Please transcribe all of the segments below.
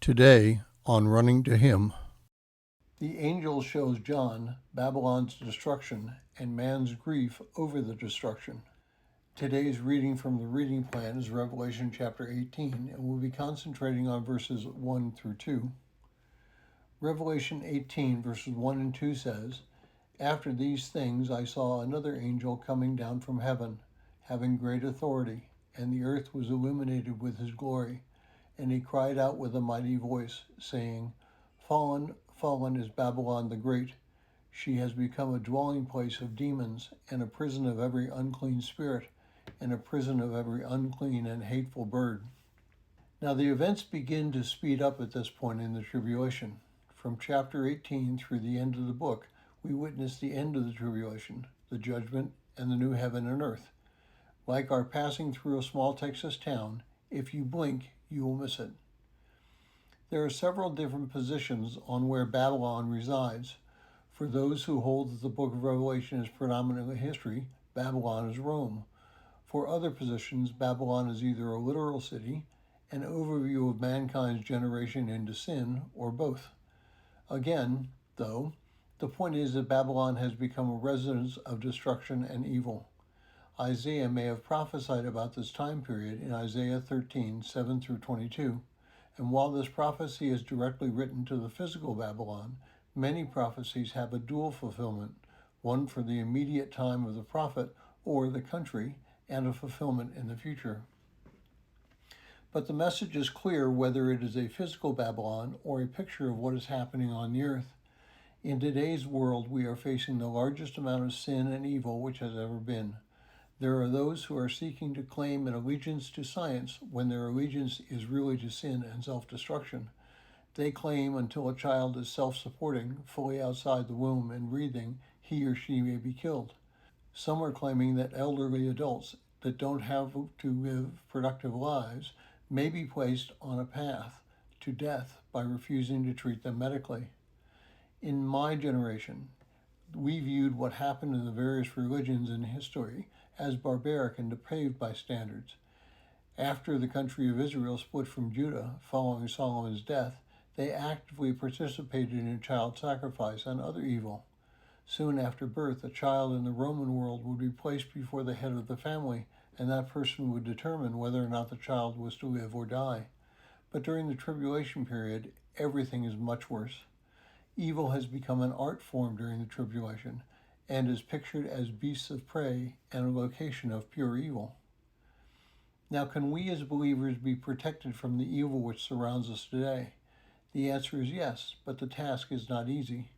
Today on Running to Him. The angel shows John Babylon's destruction and man's grief over the destruction. Today's reading from the reading plan is Revelation chapter 18, and we'll be concentrating on verses 1 through 2. Revelation 18 verses 1 and 2 says, "After these things I saw another angel coming down from heaven, having great authority, and the earth was illuminated with his glory. And he cried out with a mighty voice, saying, Fallen, fallen is Babylon the Great. She has become a dwelling place of demons, and a prison of every unclean spirit, and a prison of every unclean and hateful bird." Now the events begin to speed up at this point in the tribulation. From chapter 18 through the end of the book, we witness the end of the tribulation, the judgment, and the new heaven and earth. Like our passing through a small Texas town, if you blink, you will miss it. There are several different positions on where Babylon resides. For those who hold that the book of Revelation is predominantly history, Babylon is Rome. For other positions, Babylon is either a literal city, an overview of mankind's generation into sin, or both. Again, though, the point is that Babylon has become a residence of destruction and evil. Isaiah may have prophesied about this time period in Isaiah 13, 7 through 22, and while this prophecy is directly written to the physical Babylon, many prophecies have a dual fulfillment, one for the immediate time of the prophet or the country, and a fulfillment in the future. But the message is clear whether it is a physical Babylon or a picture of what is happening on the earth. In today's world, we are facing the largest amount of sin and evil which has ever been. There are those who are seeking to claim an allegiance to science when their allegiance is really to sin and self-destruction. They claim until a child is self-supporting, fully outside the womb and breathing, he or she may be killed. Some are claiming that elderly adults that don't have to live productive lives may be placed on a path to death by refusing to treat them medically. In my generation, we viewed what happened in the various religions in history as barbaric and depraved by standards. After the country of Israel split from Judah following Solomon's death, they actively participated in child sacrifice and other evil. Soon after birth, a child in the Roman world would be placed before the head of the family, and that person would determine whether or not the child was to live or die. But during the tribulation period, everything is much worse. Evil has become an art form during the tribulation, and is pictured as beasts of prey and a location of pure evil. Now, can we as believers be protected from the evil which surrounds us today? The answer is yes, but the task is not easy.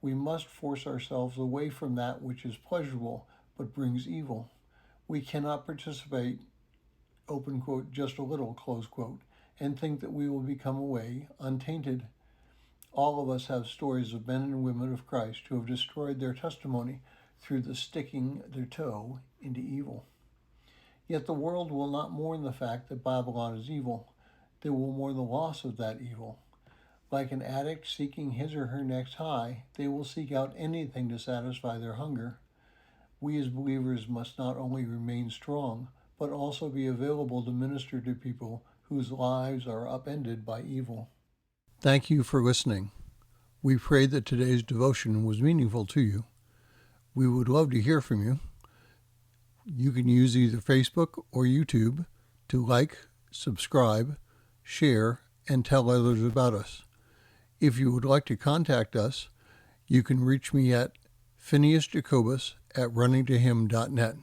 We must force ourselves away from that which is pleasurable but brings evil. We cannot participate, open quote, just a little, close quote, and think that we will become away untainted. All of us have stories of men and women of Christ who have destroyed their testimony through the sticking their toe into evil. Yet the world will not mourn the fact that Babylon is evil. They will mourn the loss of that evil. Like an addict seeking his or her next high, they will seek out anything to satisfy their hunger. We as believers must not only remain strong, but also be available to minister to people whose lives are upended by evil. Thank you for listening. We pray that today's devotion was meaningful to you. We would love to hear from you. You can use either Facebook or YouTube to like, subscribe, share, and tell others about us. If you would like to contact us, you can reach me at phineasjacobus@runningtohim.net.